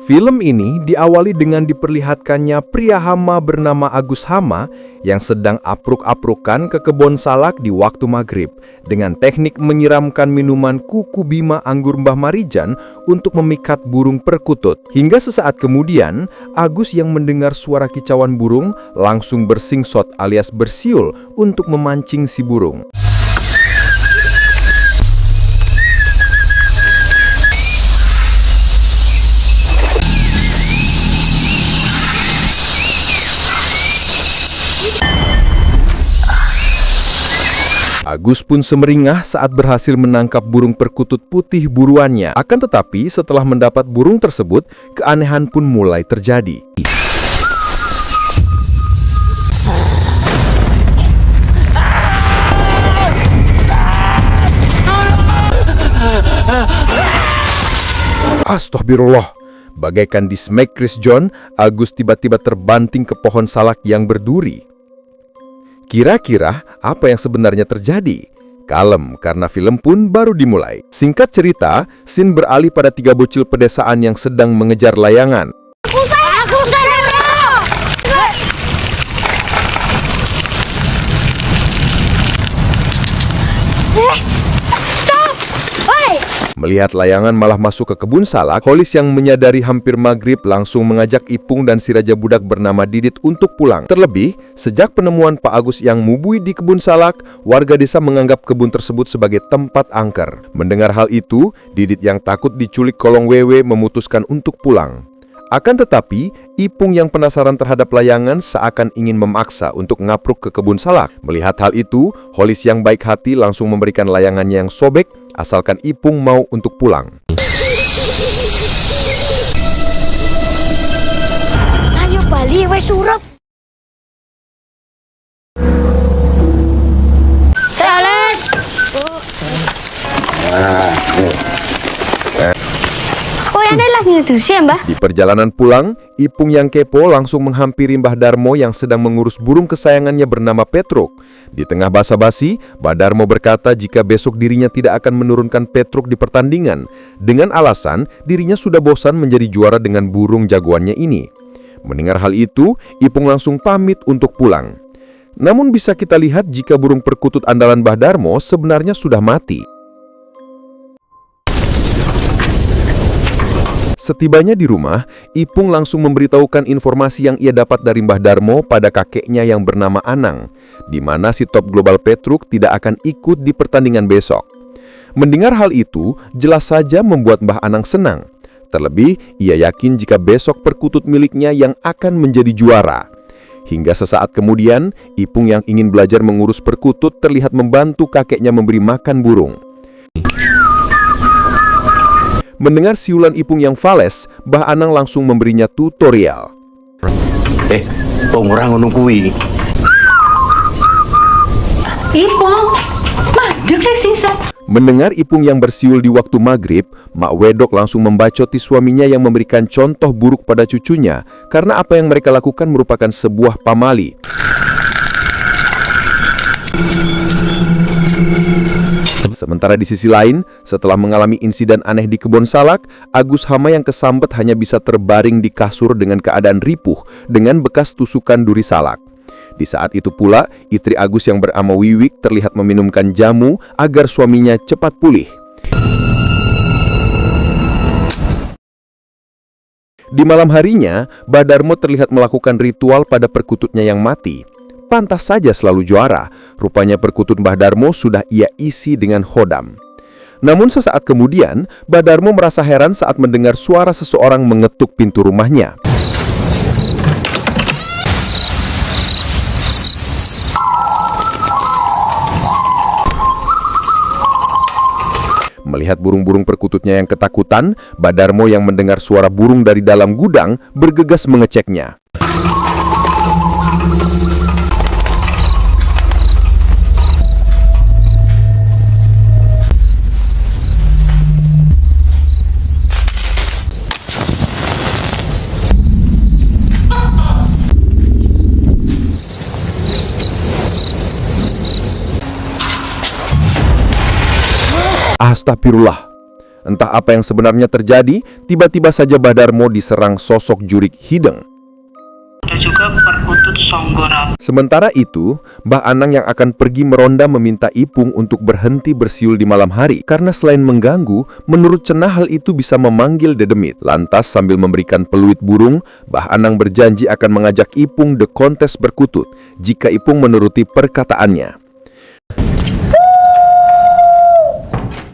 Film ini diawali dengan diperlihatkannya pria hama bernama Agus Hama yang sedang apruk-aprukan ke kebun salak di waktu maghrib dengan teknik menyiramkan minuman kuku bima anggur Mbah Marijan untuk memikat burung perkutut. Hingga sesaat kemudian, Agus yang mendengar suara kicauan burung langsung bersingsot alias bersiul untuk memancing si burung. Agus pun semeringah saat berhasil menangkap burung perkutut putih buruannya. Akan tetapi setelah mendapat burung tersebut, keanehan pun mulai terjadi. Astagfirullah. Bagaikan di smack Chris John, Agus tiba-tiba terbanting ke pohon salak yang berduri. Kira-kira apa yang sebenarnya terjadi? Kalem, karena film pun baru dimulai. Singkat cerita, scene beralih pada 3 bocil pedesaan yang sedang mengejar layangan. Melihat layangan malah masuk ke kebun salak, Holis yang menyadari hampir maghrib langsung mengajak Ipung dan si raja budak bernama Didit untuk pulang. Terlebih, sejak penemuan Pak Agus yang mubui di kebun salak, warga desa menganggap kebun tersebut sebagai tempat angker. Mendengar hal itu, Didit yang takut diculik kolong wewe memutuskan untuk pulang. Akan tetapi, Ipung yang penasaran terhadap layangan seakan ingin memaksa untuk ngapruk ke kebun salak. Melihat hal itu, Holis yang baik hati langsung memberikan layangannya yang sobek, asalkan Ipung mau untuk pulang. Ayo bali wes surup. Ales. Oh, ini lagi ngedusi ya, Mbah? Di perjalanan pulang, Ipung yang kepo langsung menghampiri Mbah Darmo yang sedang mengurus burung kesayangannya bernama Petruk. Di tengah basa-basi, Mbah Darmo berkata jika besok dirinya tidak akan menurunkan Petruk di pertandingan, dengan alasan dirinya sudah bosan menjadi juara dengan burung jagoannya ini. Mendengar hal itu, Ipung langsung pamit untuk pulang. Namun bisa kita lihat jika burung perkutut andalan Mbah Darmo sebenarnya sudah mati. Setibanya di rumah, Ipung langsung memberitahukan informasi yang ia dapat dari Mbah Darmo pada kakeknya yang bernama Anang, di mana si top global Petruk tidak akan ikut di pertandingan besok. Mendengar hal itu, jelas saja membuat Mbah Anang senang. Terlebih, ia yakin jika besok perkutut miliknya yang akan menjadi juara. Hingga sesaat kemudian, Ipung yang ingin belajar mengurus perkutut terlihat membantu kakeknya memberi makan burung. Mendengar siulan Ipung yang fales, Mbah Anang langsung memberinya tutorial. Ora ngono kuwi. Ipung, madeg lek singsa. Mendengar Ipung yang bersiul di waktu maghrib, Mak Wedok langsung membacoti suaminya yang memberikan contoh buruk pada cucunya karena apa yang mereka lakukan merupakan sebuah pamali. Sementara di sisi lain, setelah mengalami insiden aneh di kebun salak, Agus Hama yang kesambet hanya bisa terbaring di kasur dengan keadaan ripuh dengan bekas tusukan duri salak. Di saat itu pula, istri Agus yang bernama Wiwik terlihat meminumkan jamu agar suaminya cepat pulih. Di malam harinya, Mbah Darmo terlihat melakukan ritual pada perkututnya yang mati. Pantas saja selalu juara, rupanya perkutut Mbah Darmo sudah ia isi dengan hodam. Namun sesaat kemudian, Mbah Darmo merasa heran saat mendengar suara seseorang mengetuk pintu rumahnya. Melihat burung-burung perkututnya yang ketakutan, Mbah Darmo yang mendengar suara burung dari dalam gudang bergegas mengeceknya. Astagfirullah. Entah apa yang sebenarnya terjadi, tiba-tiba saja Mbah Darmo diserang sosok jurik hideng. Ada juga perkutut Songgorang. Sementara itu, Mbah Anang yang akan pergi meronda meminta Ipung untuk berhenti bersiul di malam hari karena selain mengganggu, menurut Cenah hal itu bisa memanggil dedemit. Lantas sambil memberikan peluit burung, Mbah Anang berjanji akan mengajak Ipung the kontes berkutut jika Ipung menuruti perkataannya.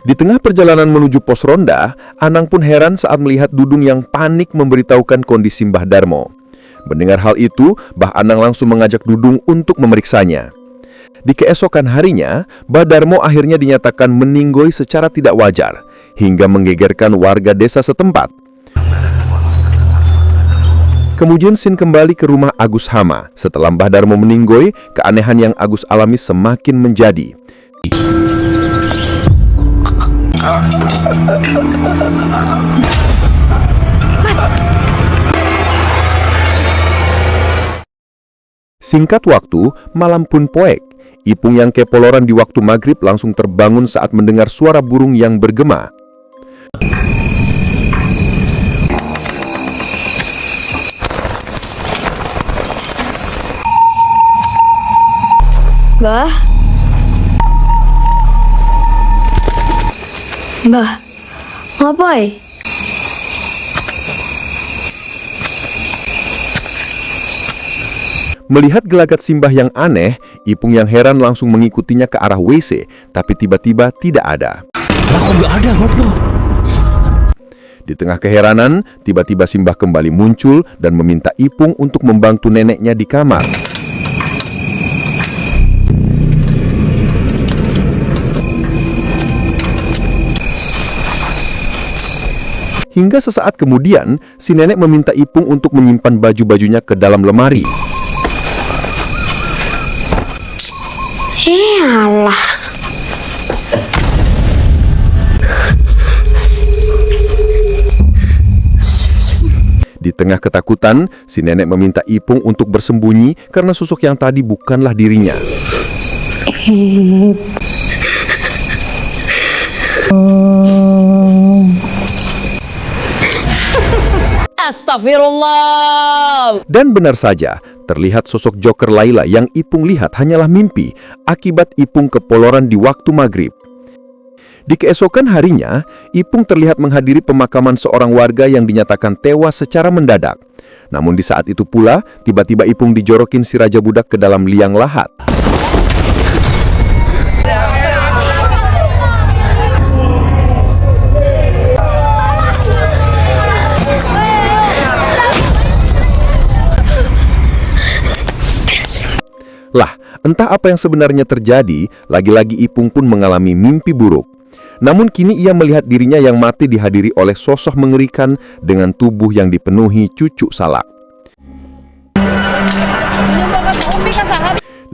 Di tengah perjalanan menuju pos ronda, Anang pun heran saat melihat Dudung yang panik memberitahukan kondisi Mbah Darmo. Mendengar hal itu, Mbah Anang langsung mengajak Dudung untuk memeriksanya. Di keesokan harinya, Mbah Darmo akhirnya dinyatakan meninggoy secara tidak wajar, hingga menggegerkan warga desa setempat. Kemudian Sin kembali ke rumah Agus Hama. Setelah Mbah Darmo meninggoy, keanehan yang Agus alami semakin menjadi. Singkat waktu, malam pun poek. Ipung yang kepoloran di waktu maghrib langsung terbangun saat mendengar suara burung yang bergema. Mbah. Mbah, ngapain? Melihat gelagat Simbah yang aneh, Ipung yang heran langsung mengikutinya ke arah WC, tapi tiba-tiba tidak ada. Aku nggak ada, goblok. Di tengah keheranan, tiba-tiba Simbah kembali muncul dan meminta Ipung untuk membantu neneknya di kamar. Hingga sesaat kemudian, si nenek meminta Ipung untuk menyimpan baju-bajunya ke dalam lemari. Alah. Di tengah ketakutan, si nenek meminta Ipung untuk bersembunyi karena sosok yang tadi bukanlah dirinya. Astagfirullah. Dan benar saja, terlihat sosok Joker Laila yang Ipung lihat hanyalah mimpi akibat Ipung kepoloran di waktu maghrib. Di keesokan harinya, Ipung terlihat menghadiri pemakaman seorang warga yang dinyatakan tewas secara mendadak. Namun di saat itu pula, tiba-tiba Ipung dijorokin si Raja Budak ke dalam liang lahat. Lah, entah apa yang sebenarnya terjadi, lagi-lagi Ipung pun mengalami mimpi buruk. Namun kini ia melihat dirinya yang mati dihadiri oleh sosok mengerikan dengan tubuh yang dipenuhi cucuk salak.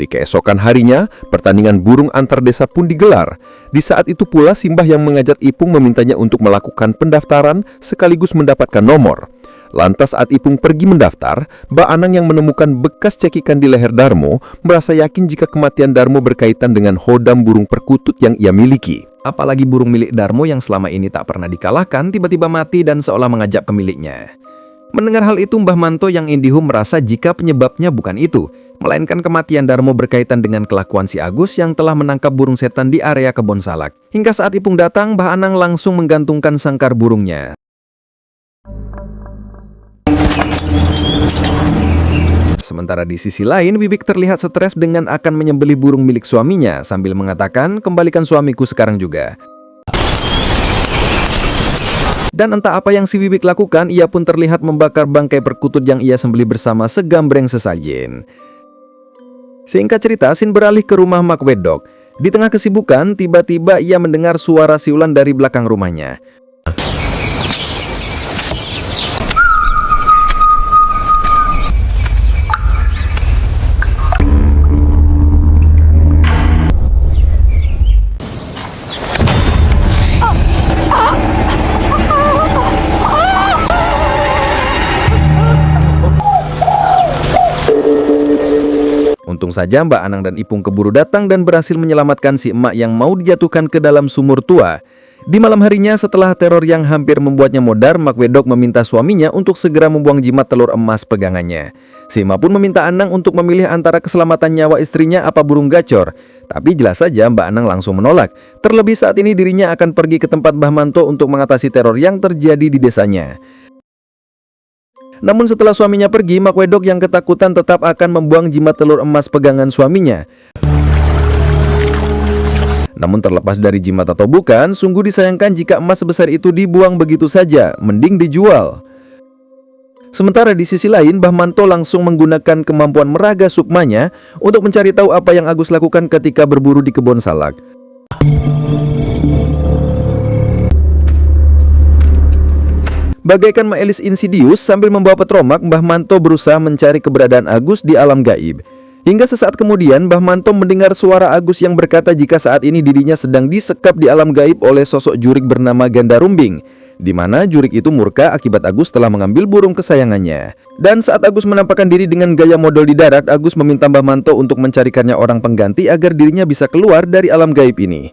Di keesokan harinya, pertandingan burung antar desa pun digelar. Di saat itu pula Simbah yang mengajak Ipung memintanya untuk melakukan pendaftaran sekaligus mendapatkan nomor. Lantas saat Ipung pergi mendaftar, Mbak Anang yang menemukan bekas cekikan di leher Darmo merasa yakin jika kematian Darmo berkaitan dengan hodam burung perkutut yang ia miliki. Apalagi burung milik Darmo yang selama ini tak pernah dikalahkan tiba-tiba mati dan seolah mengajak pemiliknya. Mendengar hal itu, Mbah Manto yang indihum merasa jika penyebabnya bukan itu, melainkan kematian Darmo berkaitan dengan kelakuan si Agus yang telah menangkap burung setan di area kebun salak. Hingga saat Ipung datang, Mbah Anang langsung menggantungkan sangkar burungnya. Sementara di sisi lain, Bibik terlihat stres dengan akan menyembelih burung milik suaminya sambil mengatakan, "Kembalikan suamiku sekarang juga." Dan entah apa yang si Bibik lakukan, ia pun terlihat membakar bangkai perkutut yang ia sembelih bersama segambreng sesajen. Singkat cerita, Sin beralih ke rumah Mak Wedok. Di tengah kesibukan, tiba-tiba ia mendengar suara siulan dari belakang rumahnya. Untung saja Mbak Anang dan Ipung keburu datang dan berhasil menyelamatkan si emak yang mau dijatuhkan ke dalam sumur tua. Di malam harinya setelah teror yang hampir membuatnya modar, Mak Wedok meminta suaminya untuk segera membuang jimat telur emas pegangannya. Si Emak pun meminta Anang untuk memilih antara keselamatan nyawa istrinya apa burung gacor. Tapi jelas saja Mbak Anang langsung menolak. Terlebih saat ini dirinya akan pergi ke tempat Mbah Manto untuk mengatasi teror yang terjadi di desanya. Namun setelah suaminya pergi, Mak Wedok yang ketakutan tetap akan membuang jimat telur emas pegangan suaminya. Namun terlepas dari jimat atau bukan, sungguh disayangkan jika emas sebesar itu dibuang begitu saja, mending dijual. Sementara di sisi lain, Mbah Manto langsung menggunakan kemampuan meraga sukmanya untuk mencari tahu apa yang Agus lakukan ketika berburu di kebun salak. Bagaikan Maelis Insidious, sambil membawa petromak, Mbah Manto berusaha mencari keberadaan Agus di alam gaib. Hingga sesaat kemudian, Mbah Manto mendengar suara Agus yang berkata jika saat ini dirinya sedang disekap di alam gaib oleh sosok jurik bernama Ganda Rumbing, di mana jurik itu murka akibat Agus telah mengambil burung kesayangannya. Dan saat Agus menampakkan diri dengan gaya modal di darat, Agus meminta Mbah Manto untuk mencarikannya orang pengganti agar dirinya bisa keluar dari alam gaib ini.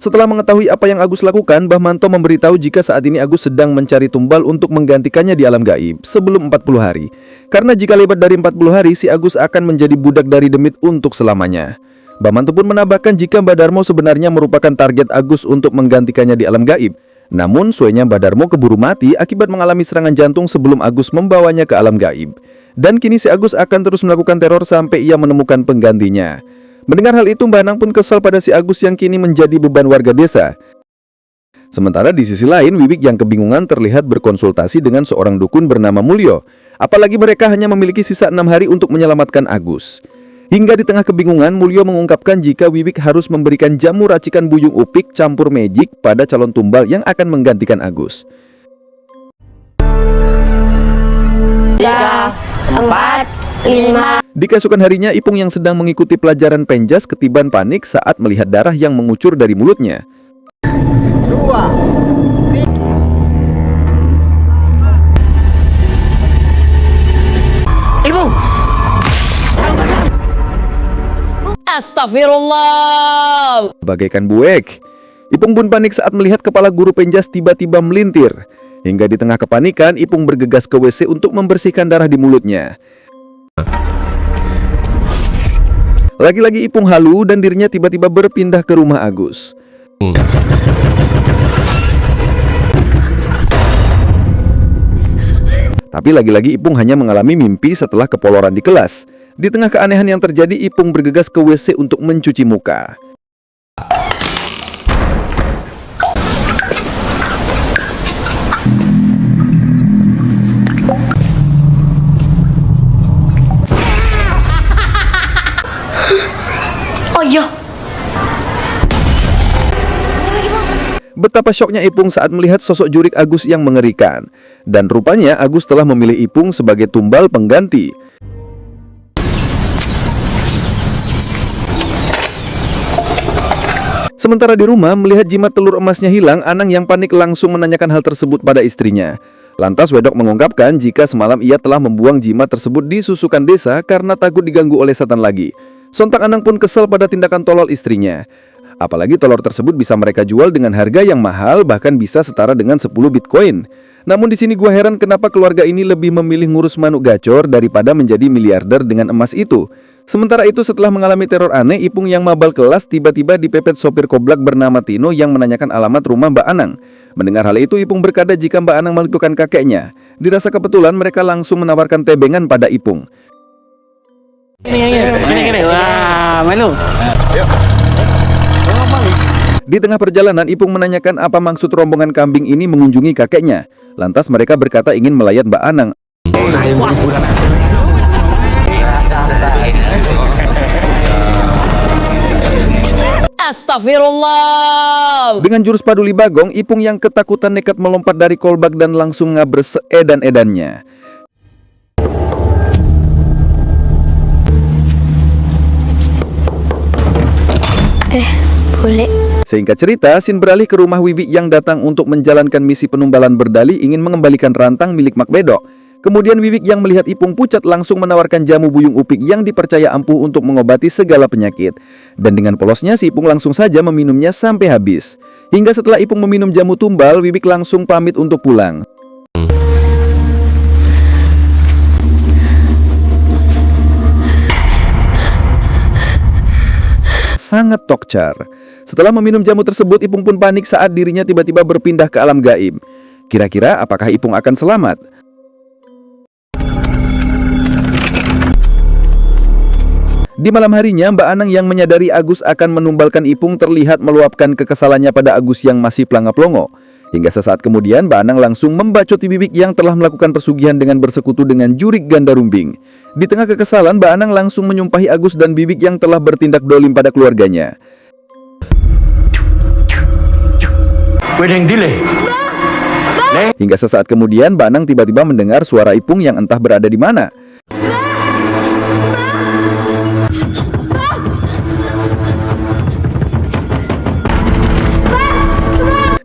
Setelah mengetahui apa yang Agus lakukan, Mbah Manto memberitahu jika saat ini Agus sedang mencari tumbal untuk menggantikannya di alam gaib sebelum 40 hari. Karena jika lewat dari 40 hari, si Agus akan menjadi budak dari demit untuk selamanya. Mbah Manto pun menambahkan jika Mbah Darmo sebenarnya merupakan target Agus untuk menggantikannya di alam gaib. Namun, suenya Mbah Darmo keburu mati akibat mengalami serangan jantung sebelum Agus membawanya ke alam gaib. Dan kini si Agus akan terus melakukan teror sampai ia menemukan penggantinya. Mendengar hal itu, Mbah Anang pun kesal pada si Agus yang kini menjadi beban warga desa. Sementara di sisi lain, Wiwik yang kebingungan terlihat berkonsultasi dengan seorang dukun bernama Mulyo. Apalagi mereka hanya memiliki sisa 6 hari untuk menyelamatkan Agus. Hingga di tengah kebingungan, Mulyo mengungkapkan jika Wiwik harus memberikan jamu racikan buyung upik campur magic pada calon tumbal yang akan menggantikan Agus. 3, 4, 5. Di keesokan harinya, Ipung yang sedang mengikuti pelajaran penjas ketiban panik saat melihat darah yang mengucur dari mulutnya. Ibu. Astagfirullah. Bagaikan buek, Ipung pun panik saat melihat kepala guru penjas tiba-tiba melintir. Hingga di tengah kepanikan, Ipung bergegas ke WC untuk membersihkan darah di mulutnya. Lagi-lagi Ipung halu dan dirinya tiba-tiba berpindah ke rumah Agus. Tapi lagi-lagi Ipung hanya mengalami mimpi setelah kepoloran di kelas. Di tengah keanehan yang terjadi, Ipung bergegas ke WC untuk mencuci muka. Oh iya. Betapa syoknya Ipung saat melihat sosok jurik Agus yang mengerikan. Dan rupanya Agus telah memilih Ipung sebagai tumbal pengganti. Sementara di rumah, melihat jimat telur emasnya hilang, Anang yang panik langsung menanyakan hal tersebut pada istrinya. Lantas Wedok mengungkapkan jika semalam ia telah membuang jimat tersebut di susukan desa karena takut diganggu oleh setan lagi. Sontak Anang pun kesal pada tindakan tolol istrinya. Apalagi telur tersebut bisa mereka jual dengan harga yang mahal, bahkan bisa setara dengan 10 Bitcoin. Namun di sini gua heran kenapa keluarga ini lebih memilih ngurus manuk gacor daripada menjadi miliarder dengan emas itu. Sementara itu setelah mengalami teror aneh, Ipung yang mabal kelas tiba-tiba dipepet sopir koblak bernama Tino yang menanyakan alamat rumah Mbak Anang. Mendengar hal itu, Ipung berkata jika Mbak Anang melakukan kakeknya. Dirasa kebetulan mereka langsung menawarkan tebengan pada Ipung. Gini. Wah, malu. Di tengah perjalanan, Ipung menanyakan apa maksud rombongan kambing ini mengunjungi kakeknya. Lantas mereka berkata ingin melayat Mbak Anang. Astagfirullah. Dengan jurus paduli bagong, Ipung yang ketakutan nekat melompat dari kolbak dan langsung ngabres seedan-edannya. Boleh. Singkat cerita, Sin beralih ke rumah Wiwik yang datang untuk menjalankan misi penumbalan berdalih ingin mengembalikan rantang milik Mak Wedok. Kemudian Wiwik yang melihat Ipung pucat langsung menawarkan jamu buyung upik yang dipercaya ampuh untuk mengobati segala penyakit. Dan dengan polosnya si Ipung langsung saja meminumnya sampai habis. Hingga setelah Ipung meminum jamu tumbal, Wiwik langsung pamit untuk pulang. Sangat tokcar. Setelah meminum jamu tersebut, Ipung pun panik saat dirinya tiba-tiba berpindah ke alam gaib. Kira-kira apakah Ipung akan selamat? Di malam harinya, Mbak Anang yang menyadari Agus akan menumbalkan Ipung terlihat meluapkan kekesalannya pada Agus yang masih pelanga-pelongo. Hingga sesaat kemudian, Mbak Anang langsung membacoti Wiwik yang telah melakukan persugihan dengan bersekutu dengan jurik ganda rumbing. Di tengah kekesalan, Mbak Anang langsung menyumpahi Agus dan Wiwik yang telah bertindak dolim pada keluarganya. Hingga sesaat kemudian, Mbak Anang tiba-tiba mendengar suara Ipung yang entah berada di mana.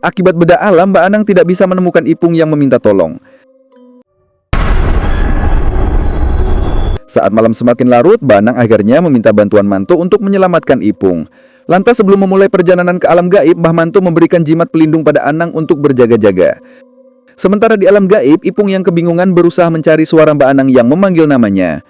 Akibat bedah alam, Mbak Anang tidak bisa menemukan Ipung yang meminta tolong. Saat malam semakin larut, Mbak Anang akhirnya meminta bantuan Manto untuk menyelamatkan Ipung. Lantas sebelum memulai perjalanan ke alam gaib, Mbah Manto memberikan jimat pelindung pada Anang untuk berjaga-jaga. Sementara di alam gaib, Ipung yang kebingungan berusaha mencari suara Mbak Anang yang memanggil namanya.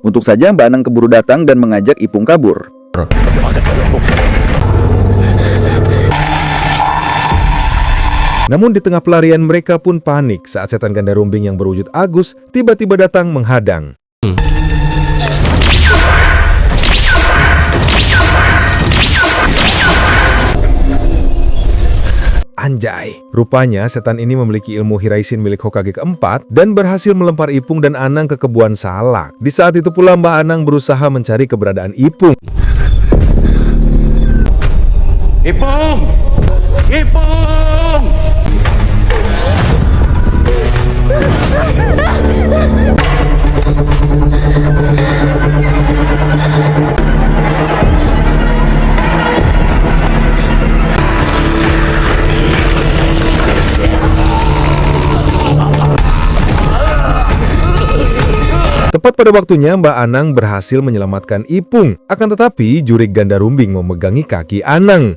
Untuk saja Mbak Anang keburu datang dan mengajak Ipung kabur. Namun di tengah pelarian mereka pun panik saat setan ganda rumbing yang berwujud Agus tiba-tiba datang menghadang. Anjay, rupanya setan ini memiliki ilmu Hiraisin milik Hokage keempat dan berhasil melempar Ipung dan Anang ke kebun salak. Di saat itu pula Mbak Anang berusaha mencari keberadaan Ipung. Ipung! Ipung! Tepat pada waktunya Mbak Anang berhasil menyelamatkan Ipung. Akan tetapi jurik ganda rumbing memegangi kaki Anang.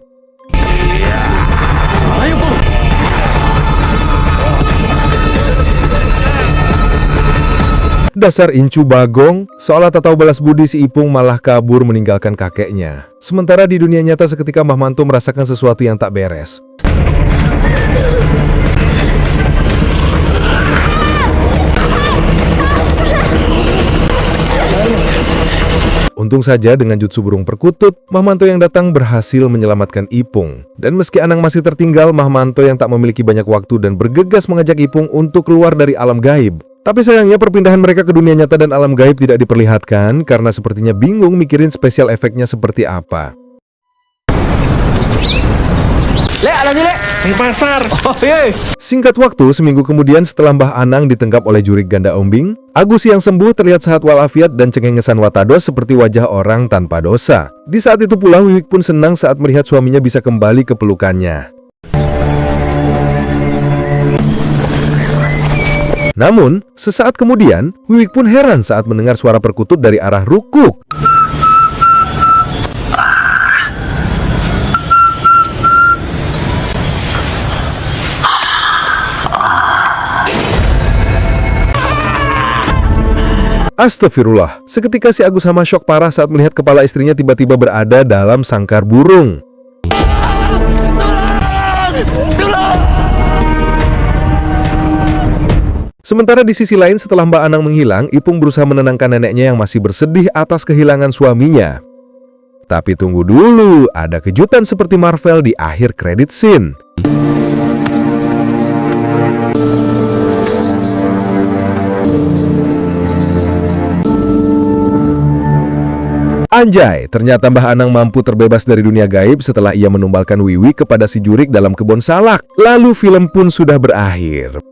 Dasar incu bagong, seolah tak tahu balas budi si Ipung malah kabur meninggalkan kakeknya. Sementara di dunia nyata seketika Mbah Manto merasakan sesuatu yang tak beres. Untung saja dengan jutsu burung perkutut, Mbah Manto yang datang berhasil menyelamatkan Ipung. Dan meski Anang masih tertinggal, Mbah Manto yang tak memiliki banyak waktu dan bergegas mengajak Ipung untuk keluar dari alam gaib. Tapi sayangnya perpindahan mereka ke dunia nyata dan alam gaib tidak diperlihatkan karena sepertinya bingung mikirin spesial efeknya seperti apa. Di pasar. Oh, iya. Singkat waktu, seminggu kemudian setelah Mbah Anang ditangkap oleh jurik ganda ombing, Agus yang sembuh terlihat sehat walafiat dan cengengesan watados seperti wajah orang tanpa dosa. Di saat itu pula Wiwik pun senang saat melihat suaminya bisa kembali ke pelukannya. Namun, sesaat kemudian, Wiwik pun heran saat mendengar suara perkutut dari arah rukuk. Astagfirullah, seketika si Agus Hama syok parah saat melihat kepala istrinya tiba-tiba berada dalam sangkar burung. Sementara di sisi lain setelah Mbak Anang menghilang, Ipung berusaha menenangkan neneknya yang masih bersedih atas kehilangan suaminya. Tapi tunggu dulu, ada kejutan seperti Marvel di akhir credit scene. Anjay, ternyata Mbah Anang mampu terbebas dari dunia gaib setelah ia menumbalkan Wiwik kepada si jurik dalam kebun salak. Lalu film pun sudah berakhir.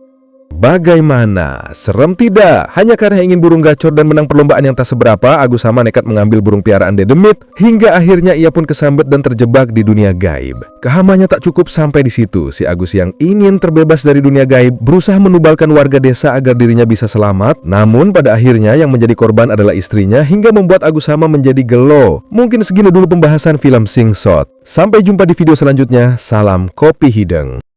Bagaimana? Serem tidak? Hanya karena ingin burung gacor dan menang perlombaan yang tak seberapa, Agus Sama nekat mengambil burung piaraan Dedemit, hingga akhirnya ia pun kesambet dan terjebak di dunia gaib. Kehamanya tak cukup sampai di situ. Si Agus yang ingin terbebas dari dunia gaib berusaha menubalkan warga desa agar dirinya bisa selamat. Namun pada akhirnya yang menjadi korban adalah istrinya, hingga membuat Agus Sama menjadi gelo. Mungkin segini dulu pembahasan film Sing Sot. Sampai jumpa di video selanjutnya. Salam Kopi Hideng.